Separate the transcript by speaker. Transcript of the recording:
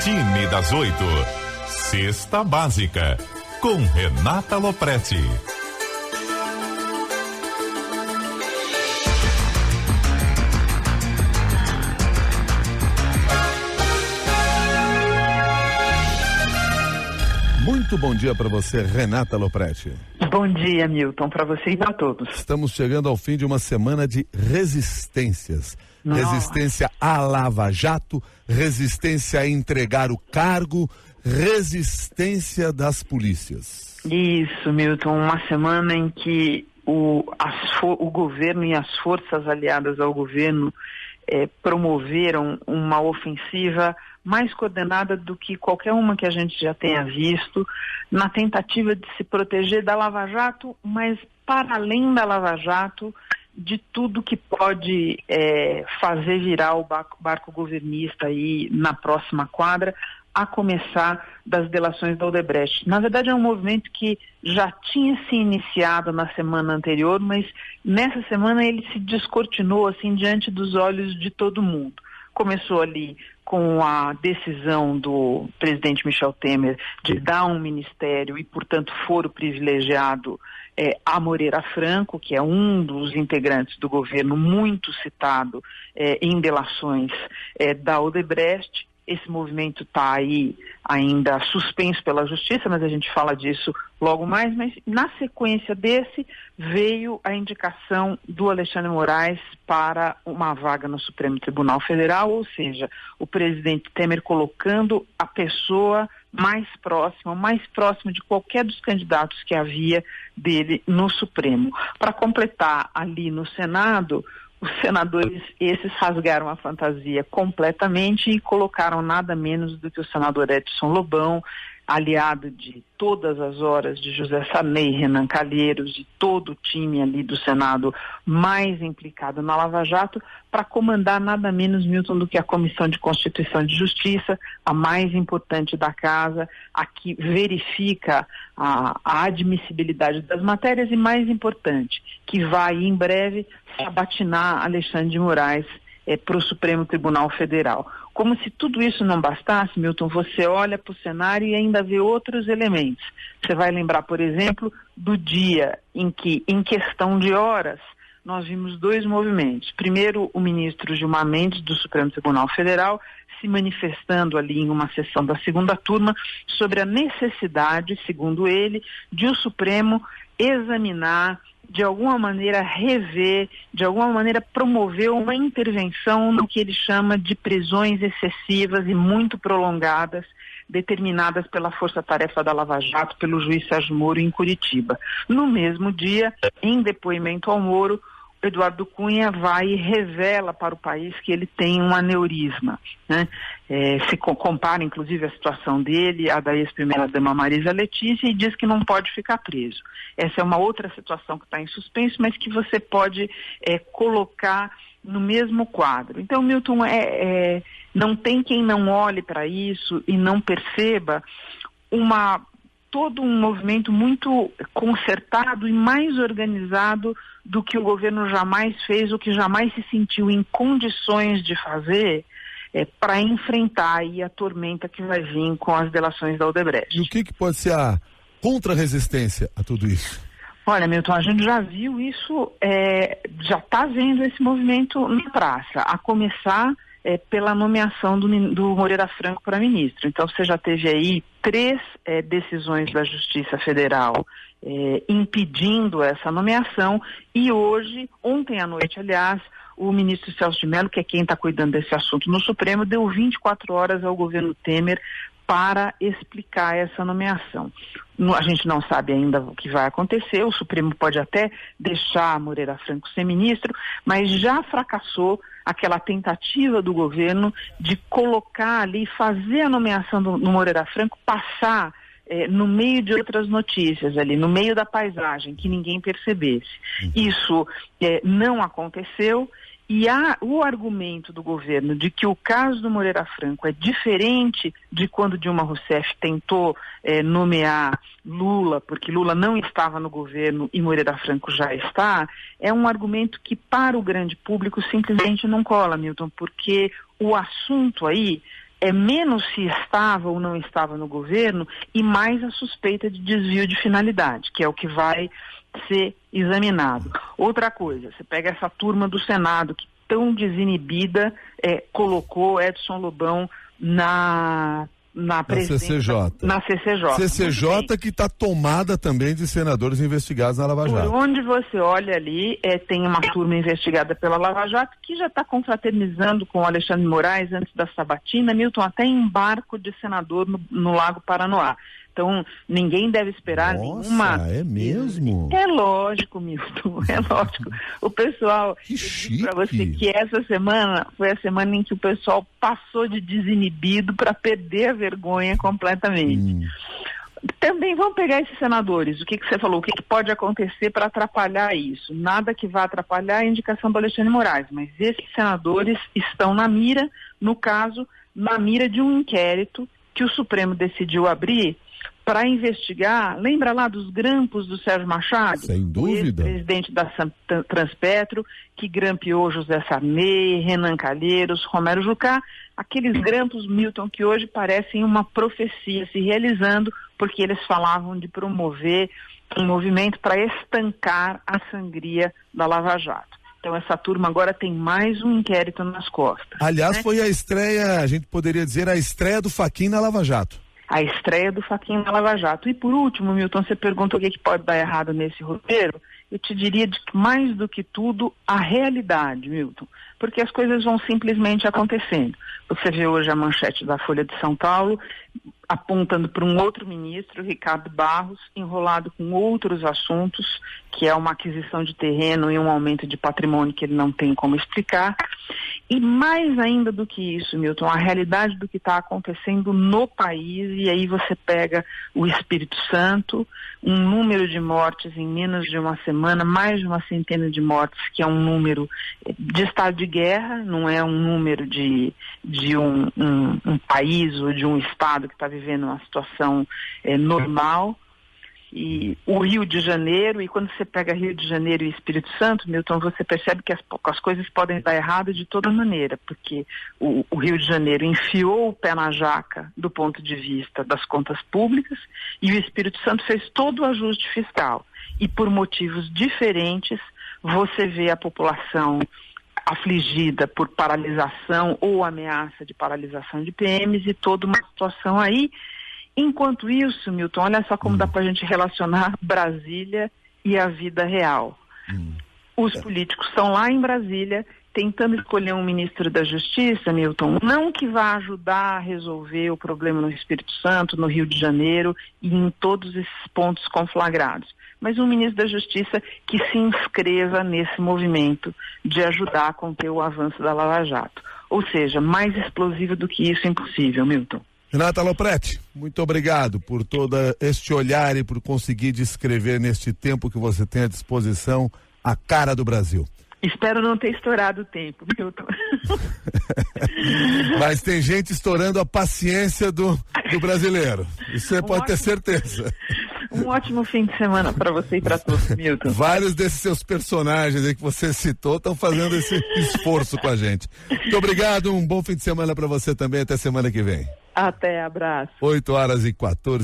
Speaker 1: Time das 8. Cesta Básica, com Renata Lopretti.
Speaker 2: Muito bom dia para você, Renata Lopretti.
Speaker 3: Bom dia, Milton, para você e para todos.
Speaker 2: Estamos chegando ao fim de uma semana de resistências.
Speaker 3: Nossa.
Speaker 2: Resistência à Lava Jato, resistência a entregar o cargo, resistência das polícias.
Speaker 3: Isso, Milton, uma semana em que o governo e as forças aliadas ao governo promoveram uma ofensiva mais coordenada do que qualquer uma que a gente já tenha visto, na tentativa de se proteger da Lava Jato, mas para além da Lava Jato, de tudo que pode fazer virar o barco governista aí na próxima quadra, a começar das delações da Odebrecht. Na verdade, é um movimento que já tinha se iniciado na semana anterior, mas nessa semana ele se descortinou assim diante dos olhos de todo mundo. Começou ali com a decisão do presidente Michel Temer de dar um ministério e, portanto, foro privilegiado a Moreira Franco, que é um dos integrantes do governo muito citado em delações da Odebrecht. Esse movimento está aí ainda suspenso pela justiça, mas a gente fala disso logo mais. Mas na sequência desse veio a indicação do Alexandre Moraes para uma vaga no Supremo Tribunal Federal, ou seja, o presidente Temer colocando a pessoa mais próxima de qualquer dos candidatos que havia dele no Supremo. Para completar, ali no Senado, os senadores, esses rasgaram a fantasia completamente e colocaram nada menos do que o senador Edson Lobão, aliado de todas as horas de José Sarney, Renan Calheiros, de todo o time ali do Senado mais implicado na Lava Jato, para comandar nada menos, Milton, do que a Comissão de Constituição e de Justiça, a mais importante da casa, a que verifica a admissibilidade das matérias e, mais importante, que vai em breve sabatinar Alexandre de Moraes para o Supremo Tribunal Federal. Como se tudo isso não bastasse, Milton, você olha para o cenário e ainda vê outros elementos. Você vai lembrar, por exemplo, do dia em que, em questão de horas, nós vimos dois movimentos. Primeiro, o ministro Gilmar Mendes, do Supremo Tribunal Federal, se manifestando ali em uma sessão da segunda turma sobre a necessidade, segundo ele, de o Supremo examinar, de alguma maneira rever, de alguma maneira promover uma intervenção no que ele chama de prisões excessivas e muito prolongadas, determinadas pela força-tarefa da Lava Jato, pelo juiz Sérgio Moro em Curitiba. No mesmo dia, em depoimento ao Moro, Eduardo Cunha vai e revela para o país que ele tem um aneurisma, né? Se compara, inclusive, a situação dele, a da ex-primeira-dama Marisa Letícia, e diz que não pode ficar preso. Essa é uma outra situação que está em suspenso, mas que você pode colocar no mesmo quadro. Então, Milton, não tem quem não olhe para isso e não perceba todo um movimento muito concertado e mais organizado do que o governo jamais fez, o que jamais se sentiu em condições de fazer para enfrentar aí a tormenta que vai vir com as delações da Odebrecht.
Speaker 2: E o que pode ser a contra-resistência a tudo isso?
Speaker 3: Olha, Milton, a gente já viu isso, já está vendo esse movimento na praça, a começar pela nomeação do Moreira Franco para ministro. Então, você já teve aí 3 decisões da Justiça Federal impedindo essa nomeação, e ontem à noite, aliás, o ministro Celso de Mello, que é quem está cuidando desse assunto no Supremo, deu 24 horas ao governo Temer para explicar essa nomeação. A gente não sabe ainda o que vai acontecer, o Supremo pode até deixar Moreira Franco ser ministro, mas já fracassou aquela tentativa do governo de colocar ali, fazer a nomeação do Moreira Franco passar no meio de outras notícias ali, no meio da paisagem, que ninguém percebesse. Isso não aconteceu. E o argumento do governo de que o caso do Moreira Franco é diferente de quando Dilma Rousseff tentou nomear Lula, porque Lula não estava no governo e Moreira Franco já está, é um argumento que para o grande público simplesmente não cola, Milton, porque o assunto aí É menos se estava ou não estava no governo e mais a suspeita de desvio de finalidade, que é o que vai ser examinado. Outra coisa, você pega essa turma do Senado que tão desinibida colocou Edson Lobão na
Speaker 2: CCJ.
Speaker 3: Na CCJ.
Speaker 2: CCJ que está tomada também de senadores investigados na Lava Jato.
Speaker 3: Por onde você olha ali, tem uma turma investigada pela Lava Jato que já está confraternizando com o Alexandre de Moraes antes da sabatina, Milton, até em barco de senador no Lago Paranoá. Então, ninguém deve esperar nenhuma...
Speaker 2: é mesmo?
Speaker 3: É lógico, Milton, é lógico. O pessoal,
Speaker 2: que chique.
Speaker 3: Para você que essa semana foi a semana em que o pessoal passou de desinibido para perder a vergonha completamente. Também vão pegar esses senadores, o que você falou, o que pode acontecer para atrapalhar isso? Nada que vá atrapalhar a indicação do Alexandre de Moraes, mas esses senadores estão na mira, no caso, na mira de um inquérito que o Supremo decidiu abrir para investigar, lembra lá dos grampos do Sérgio Machado?
Speaker 2: Sem dúvida.
Speaker 3: O ex-presidente da Transpetro, que grampeou José Sarney, Renan Calheiros, Romero Jucá, aqueles grampos, Milton, que hoje parecem uma profecia se realizando, porque eles falavam de promover um movimento para estancar a sangria da Lava Jato. Então essa turma agora tem mais um inquérito nas costas.
Speaker 2: Aliás, foi a estreia, a gente poderia dizer, a estreia do Fachin na Lava Jato.
Speaker 3: A estreia do Fachin na Lava Jato. E por último, Milton, você pergunta o que pode dar errado nesse roteiro. Eu te diria mais do que tudo a realidade, Milton, porque as coisas vão simplesmente acontecendo. Você vê hoje a manchete da Folha de São Paulo apontando para um outro ministro, Ricardo Barros, enrolado com outros assuntos, que é uma aquisição de terreno e um aumento de patrimônio que ele não tem como explicar. E mais ainda do que isso, Milton, a realidade do que está acontecendo no país, e aí você pega o Espírito Santo, um número de mortes em menos de uma semana, mais de uma centena de mortes, que é um número de estado de guerra, não é um número de um país ou de um estado que está vivendo uma situação normal. E o Rio de Janeiro, e quando você pega Rio de Janeiro e Espírito Santo, Milton, você percebe que as coisas podem dar errado de toda maneira, porque o Rio de Janeiro enfiou o pé na jaca do ponto de vista das contas públicas e o Espírito Santo fez todo o ajuste fiscal. E por motivos diferentes, você vê a população afligida por paralisação ou ameaça de paralisação de PMs e toda uma situação aí. Enquanto isso, Milton, olha só como dá para a gente relacionar Brasília e a vida real. Os políticos estão lá em Brasília tentando escolher um ministro da Justiça, Milton, não que vá ajudar a resolver o problema no Espírito Santo, no Rio de Janeiro e em todos esses pontos conflagrados, mas um ministro da Justiça que se inscreva nesse movimento de ajudar a conter o avanço da Lava Jato. Ou seja, mais explosivo do que isso é impossível, Milton.
Speaker 2: Renata Lopretti, muito obrigado por todo este olhar e por conseguir descrever neste tempo que você tem à disposição a cara do Brasil.
Speaker 3: Espero não ter estourado o tempo, Milton.
Speaker 2: Mas tem gente estourando a paciência do brasileiro. Isso você pode ter certeza.
Speaker 3: Um ótimo fim de semana para você e para todos, Milton.
Speaker 2: Vários desses seus personagens aí que você citou estão fazendo esse esforço com a gente. Muito obrigado, um bom fim de semana para você também, até semana que vem.
Speaker 3: Até, abraço.
Speaker 2: 8h14.